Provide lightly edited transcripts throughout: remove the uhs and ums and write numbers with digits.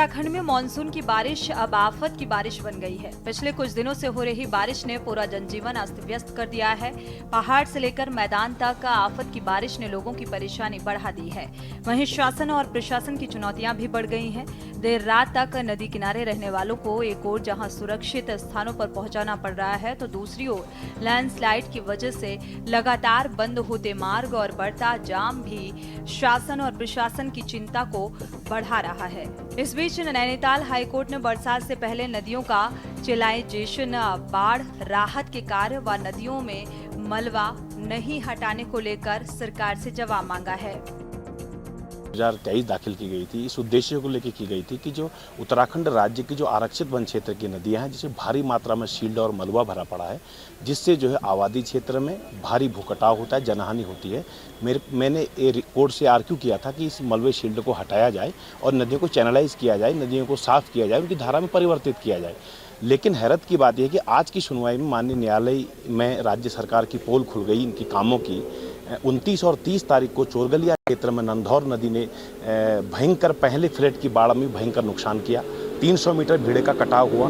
उत्तराखंड में मानसून की बारिश अब आफत की बारिश बन गई है। पिछले कुछ दिनों से हो रही बारिश ने पूरा जनजीवन अस्त व्यस्त कर दिया है। पहाड़ से लेकर मैदान तक आफत की बारिश ने लोगों की परेशानी बढ़ा दी है। वहीं शासन और प्रशासन की चुनौतियां भी बढ़ गई हैं। देर रात तक नदी किनारे रहने वालों को एक ओर जहां सुरक्षित स्थानों पर पहुंचाना पड़ रहा है, तो दूसरी ओर लैंडस्लाइड की वजह से लगातार बंद होते मार्ग और बढ़ता जाम भी शासन और प्रशासन की चिंता को बढ़ा रहा है। इस बीच नैनीताल हाईकोर्ट ने बरसात से पहले नदियों का चिलाइजेशन, बाढ़ राहत के कार्य व नदियों में मलबा नहीं हटाने को लेकर सरकार से जवाब मांगा है। 2023 दाखिल की गई थी। इस उद्देश्य को लेकर की गई थी कि जो उत्तराखंड राज्य की जो आरक्षित वन क्षेत्र की नदियां हैं, जिसमें भारी मात्रा में शील्ड और मलबा भरा पड़ा है, जिससे जो है आबादी क्षेत्र में भारी भूकटाव होता है, जनहानि होती है। मैंने कोर्ट से आर्ग्यू किया था कि इस मलबे शील्ड को हटाया जाए और नदियों को चैनलाइज किया जाए, नदियों को साफ किया जाए, उनकी धारा में परिवर्तित किया जाए। लेकिन हैरत की बात यह है कि आज की सुनवाई में माननीय न्यायालय में राज्य सरकार की पोल खुल गई इनकी कामों की। 29 और 30 तारीख को चोरगलिया क्षेत्र में नंधौर नदी ने भयंकर पहले फ्लड की बाढ़ में भयंकर नुकसान किया। 300 मीटर भीड़े का कटाव हुआ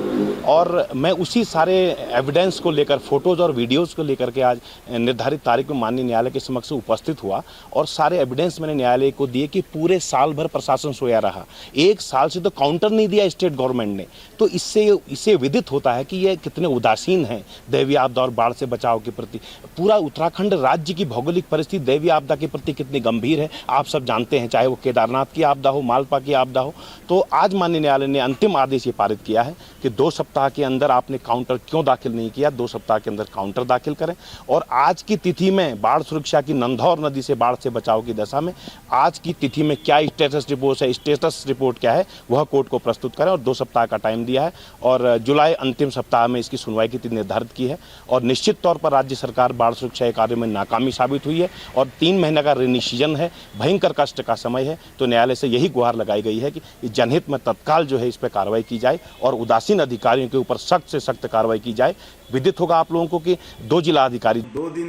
और मैं उसी सारे एविडेंस को लेकर, फोटोज़ और वीडियोज़ को लेकर के आज निर्धारित तारीख में माननीय न्यायालय के समक्ष उपस्थित हुआ और सारे एविडेंस मैंने न्यायालय को दिए कि पूरे साल भर प्रशासन सोया रहा। 1 साल से तो काउंटर नहीं दिया स्टेट गवर्नमेंट ने। तो इससे विदित होता है कि ये कितने उदासीन हैं दैवीय आपदा और बाढ़ से बचाव के प्रति। पूरा उत्तराखंड राज्य की भौगोलिक परिस्थिति दैवीय आपदा के प्रति कितनी गंभीर है, आप सब जानते हैं, चाहे वो केदारनाथ की आपदा हो, मालपा की आपदा हो। तो आज माननीय न्यायालय ने अंतिम आदेश ये पारित किया है कि 2 सप्ताह के अंदर आपने काउंटर क्यों दाखिल नहीं किया, 2 सप्ताह के अंदर काउंटर दाखिल करें। और आज की तिथि में बाढ़ सुरक्षा की, नंधौर नदी से बाढ़ से बचाव की दशा में आज की तिथि में क्या स्टेटस रिपोर्ट क्या है, वह कोर्ट को प्रस्तुत करें। और 2 सप्ताह का टाइम दिया है और जुलाई अंतिम सप्ताह में इसकी सुनवाई की तिथि निर्धारित की है। और निश्चित तौर पर राज्य सरकार बाढ़ सुरक्षा कार्य में नाकामी साबित हुई है और 3 महीने का रेनी सीजन है, भयंकर कष्ट का समय है। तो न्यायालय से यही गुहार लगाई गई है कि जनहित में तत्काल जो है इस पर कार्रवाई की जाए और उदासीन अधिकारियों के ऊपर सख्त से सख्त कार्रवाई की जाए। विदित होगा आप लोगों को कि 2 जिला अधिकारी 2 दिन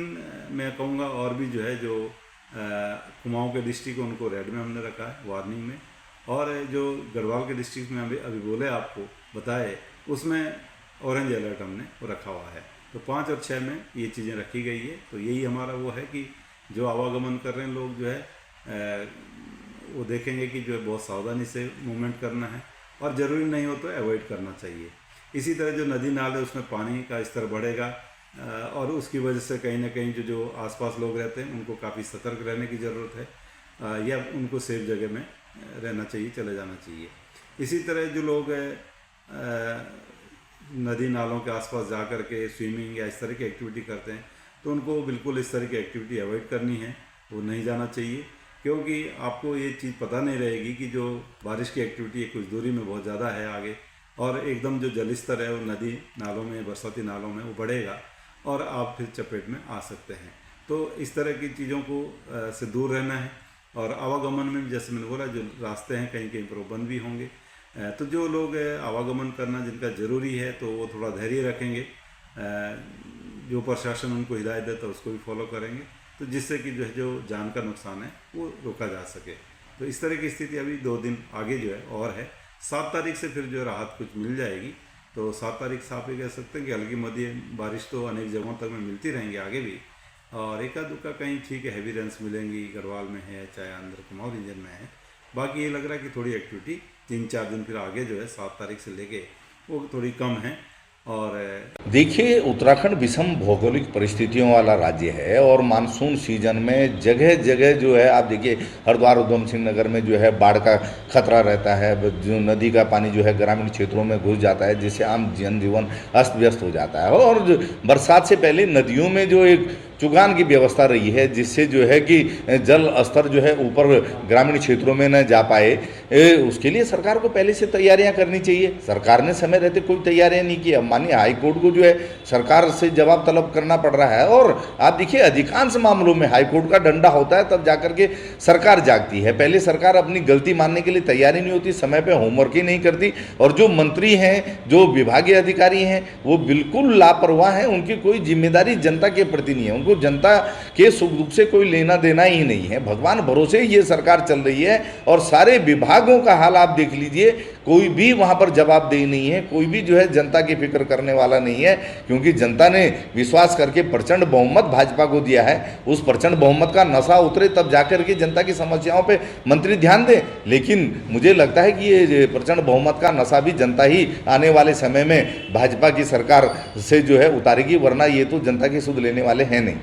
मैं कहूँगा और भी जो है जो कुमाऊं के डिस्ट्रिक्ट उनको रेड में हमने रखा है, वार्निंग में, और जो गढ़वाल के डिस्ट्रिक्ट में अभी बोले आपको बताए, उसमें ऑरेंज अलर्ट हमने रखा हुआ है। तो 5 और 6 में ये चीज़ें रखी गई है। तो यही हमारा वो है कि जो आवागमन कर रहे हैं लोग जो है वो देखेंगे कि जो है बहुत सावधानी से मूवमेंट करना है और ज़रूरी नहीं हो तो अवॉइड करना चाहिए। इसी तरह जो नदी नाले उसमें पानी का स्तर बढ़ेगा और उसकी वजह से कहीं ना कहीं जो आसपास लोग रहते हैं उनको काफ़ी सतर्क रहने की ज़रूरत है या उनको सेफ जगह में रहना चाहिए, चले जाना चाहिए। इसी तरह जो लोग नदी नालों के आसपास जा कर के स्विमिंग या इस तरह की एक्टिविटी करते हैं तो उनको बिल्कुल इस तरह की एक्टिविटी अवॉइड करनी है, वो नहीं जाना चाहिए। क्योंकि आपको ये चीज़ पता नहीं रहेगी कि जो बारिश की एक्टिविटी है कुछ दूरी में बहुत ज़्यादा है आगे, और एकदम जो जल स्तर है वो नदी नालों में, बरसाती नालों में वो बढ़ेगा और आप फिर चपेट में आ सकते हैं। तो इस तरह की चीज़ों को से दूर रहना है। और आवागमन में जैसे मैंने बोला जो रास्ते हैं कहीं कहीं पर बंद भी होंगे, तो जो लोग आवागमन करना जिनका ज़रूरी है तो वो थोड़ा धैर्य रखेंगे, जो प्रशासन उनको हिदायत देता है उसको भी फॉलो करेंगे, तो जिससे कि जो जान का नुकसान है वो रोका जा सके। तो इस तरह की स्थिति अभी 2 दिन आगे जो है और है। 7 तारीख से फिर जो राहत कुछ मिल जाएगी। तो 7 तारीख से आप ये कह सकते हैं कि हल्की मध्यम बारिश तो अनेक जगहों तक में मिलती रहेंगी आगे भी, और एका दुक्का कहीं ठीक है हैवी रेंस मिलेंगी, गढ़वाल में है चाहे आंध्र कुमाऊं रीजन में है। बाकी ये लग रहा है कि थोड़ी एक्टिविटी 3-4 दिन फिर आगे जो है 7 तारीख से लेके वो थोड़ी कम है। और देखिए, उत्तराखंड विषम भौगोलिक परिस्थितियों वाला राज्य है और मानसून सीजन में जगह जगह जो है आप देखिए हरिद्वार उधम सिंह नगर में जो है बाढ़ का खतरा रहता है, जो नदी का पानी जो है ग्रामीण क्षेत्रों में घुस जाता है, जिससे आम जनजीवन अस्त व्यस्त हो जाता है। और बरसात से पहले नदियों में जो एक चुगान की व्यवस्था रही है, जिससे जो है कि जल स्तर जो है ऊपर ग्रामीण क्षेत्रों में न जा पाए, उसके लिए सरकार को पहले से तैयारियां करनी चाहिए। सरकार ने समय रहते कोई तैयारियां नहीं की। अब माननीय हाईकोर्ट को जो है सरकार से जवाब तलब करना पड़ रहा है। और आप देखिए अधिकांश मामलों में हाईकोर्ट का डंडा होता है तब जाकर के सरकार जागती है। पहले सरकार अपनी गलती मानने के लिए तैयारी नहीं होती, समय पर होमवर्क ही नहीं करती, और जो मंत्री हैं, जो विभागीय अधिकारी हैं, वो बिल्कुल लापरवाह हैं। उनकी कोई जिम्मेदारी जनता के प्रति नहीं है। जिनको जनता के सुख दुख से कोई लेना देना ही नहीं है। भगवान भरोसे ये सरकार चल रही है और सारे विभागों का हाल आप देख लीजिए, कोई भी वहाँ पर जवाबदेही नहीं है, कोई भी जो है जनता की फिक्र करने वाला नहीं है, क्योंकि जनता ने विश्वास करके प्रचंड बहुमत भाजपा को दिया है। उस प्रचंड बहुमत का नशा उतरे तब जाकर के जनता की समस्याओं पे मंत्री ध्यान दें। लेकिन मुझे लगता है कि ये प्रचंड बहुमत का नशा भी जनता ही आने वाले समय में भाजपा की सरकार से जो है उतारेगी, वरना ये तो जनता की सुध लेने वाले हैं नहीं।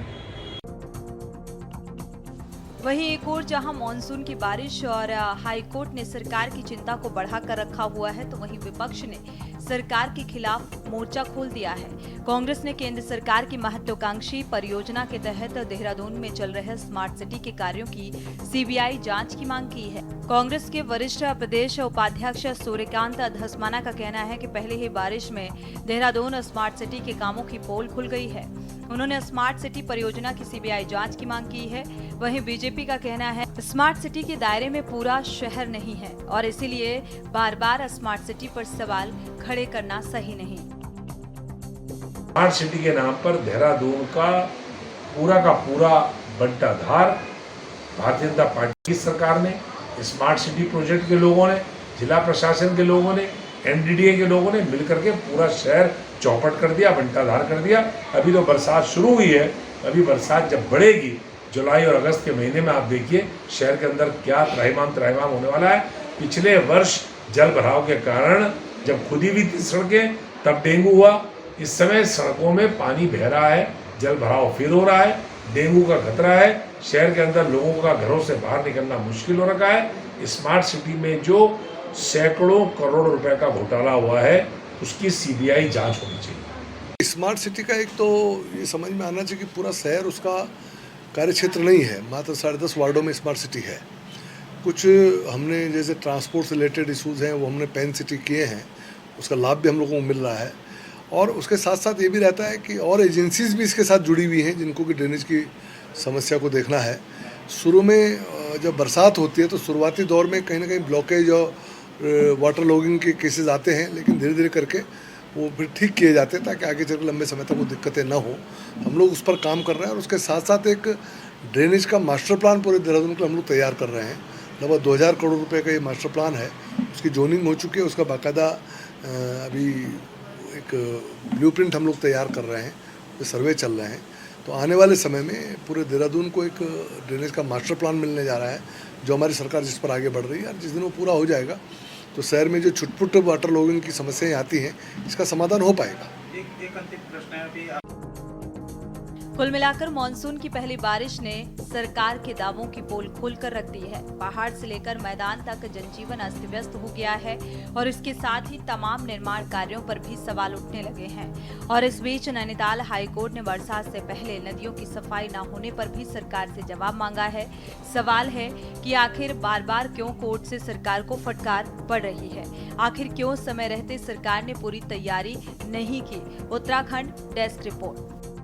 वहीं एक और जहां मॉनसून की बारिश और हाईकोर्ट ने सरकार की चिंता को बढ़ाकर रखा हुआ है, तो वहीं विपक्ष ने सरकार के खिलाफ मोर्चा खोल दिया है। कांग्रेस ने केंद्र सरकार की महत्वाकांक्षी परियोजना के तहत देहरादून में चल रहे स्मार्ट सिटी के कार्यों की सीबीआई जांच की मांग की है। कांग्रेस के वरिष्ठ प्रदेश उपाध्यक्ष सूर्यकांत धस्माना का कहना है कि पहले ही बारिश में देहरादून स्मार्ट सिटी के कामों की पोल खुल गई है। उन्होंने स्मार्ट सिटी परियोजना की सीबीआई जांच की मांग की है। वहीं बीजेपी का कहना है स्मार्ट सिटी के दायरे में पूरा शहर नहीं है और इसीलिए बार बार स्मार्ट सिटी पर सवाल खड़े करना सही नहीं। स्मार्ट सिटी के नाम पर देहरादून का पूरा बंटाधार भारतीय जनता पार्टी की सरकार ने, स्मार्ट सिटी प्रोजेक्ट के लोगों ने, जिला प्रशासन के लोगों ने, एनडीडीए के लोगों ने मिलकर के पूरा शहर चौपट कर दिया, बंटाधार कर दिया। अभी तो बरसात शुरू हुई है, अभी बरसात जब बढ़ेगी जुलाई और अगस्त के महीने में, आप देखिए शहर के अंदर क्या त्राहिमाम होने वाला है। पिछले वर्ष जल भराव के कारण जब खुदी हुई थी सड़कें तब डेंगू हुआ। इस समय सड़कों में पानी बह रहा है, जल भराव फिर हो रहा है, डेंगू का खतरा है। शहर के अंदर लोगों का घरों से बाहर निकलना मुश्किल हो रखा है। स्मार्ट सिटी में जो सैकड़ों करोड़ रुपए का घोटाला हुआ है उसकी सीबीआई जांच होनी चाहिए। स्मार्ट सिटी का एक तो ये समझ में आना चाहिए कि पूरा शहर उसका कार्यक्षेत्र नहीं है, मात्र 10.5 वार्डों में स्मार्ट सिटी है। कुछ हमने जैसे ट्रांसपोर्ट से रिलेटेड इशूज़ हैं वो हमने पेन सिटी किए हैं, उसका लाभ भी हम लोगों को मिल रहा है। और उसके साथ साथ ये भी रहता है कि और एजेंसीज भी इसके साथ जुड़ी हुई हैं जिनको कि ड्रेनेज की समस्या को देखना है। शुरू में जब बरसात होती है तो शुरुआती दौर में कहीं ना कहीं ब्लॉकेज और वाटर लॉगिंग के केसेस आते हैं, लेकिन धीरे धीरे करके वो फिर ठीक किए जाते हैं ताकि आगे चलकर लंबे समय तक वो दिक्कतें ना हो। हम लोग उस पर काम कर रहे हैं और उसके साथ साथ एक ड्रेनेज का मास्टर प्लान पूरे देहरादून को हम लोग तैयार कर रहे हैं। लगभग 2000 करोड़ रुपए का ये मास्टर प्लान है, उसकी जोनिंग हो चुकी है, उसका बाकायदा अभी एक ब्लूप्रिंट हम लोग तैयार कर रहे हैं, सर्वे चल रहे हैं। तो आने वाले समय में पूरे देहरादून को एक ड्रेनेज का मास्टर प्लान मिलने जा रहा है, जो हमारी सरकार जिस पर आगे बढ़ रही है। और जिस दिन वो पूरा हो जाएगा तो शहर में जो छुटपुट वाटर लॉगिंग की समस्याएं आती हैं, इसका समाधान हो पाएगा। एक अंतिम प्रश्न है अभी कुल मिलाकर मॉनसून की पहली बारिश ने सरकार के दावों की पोल खोलकर रख दी है। पहाड़ से लेकर मैदान तक जनजीवन अस्त व्यस्त हो गया है और इसके साथ ही तमाम निर्माण कार्यों पर भी सवाल उठने लगे हैं। और इस बीच नैनीताल हाईकोर्ट ने बरसात से पहले नदियों की सफाई न होने पर भी सरकार से जवाब मांगा है। सवाल है कि आखिर बार बार क्यों कोर्ट से सरकार को फटकार पड़ रही है, आखिर क्यों समय रहते सरकार ने पूरी तैयारी नहीं की। Uttarakhand desk report.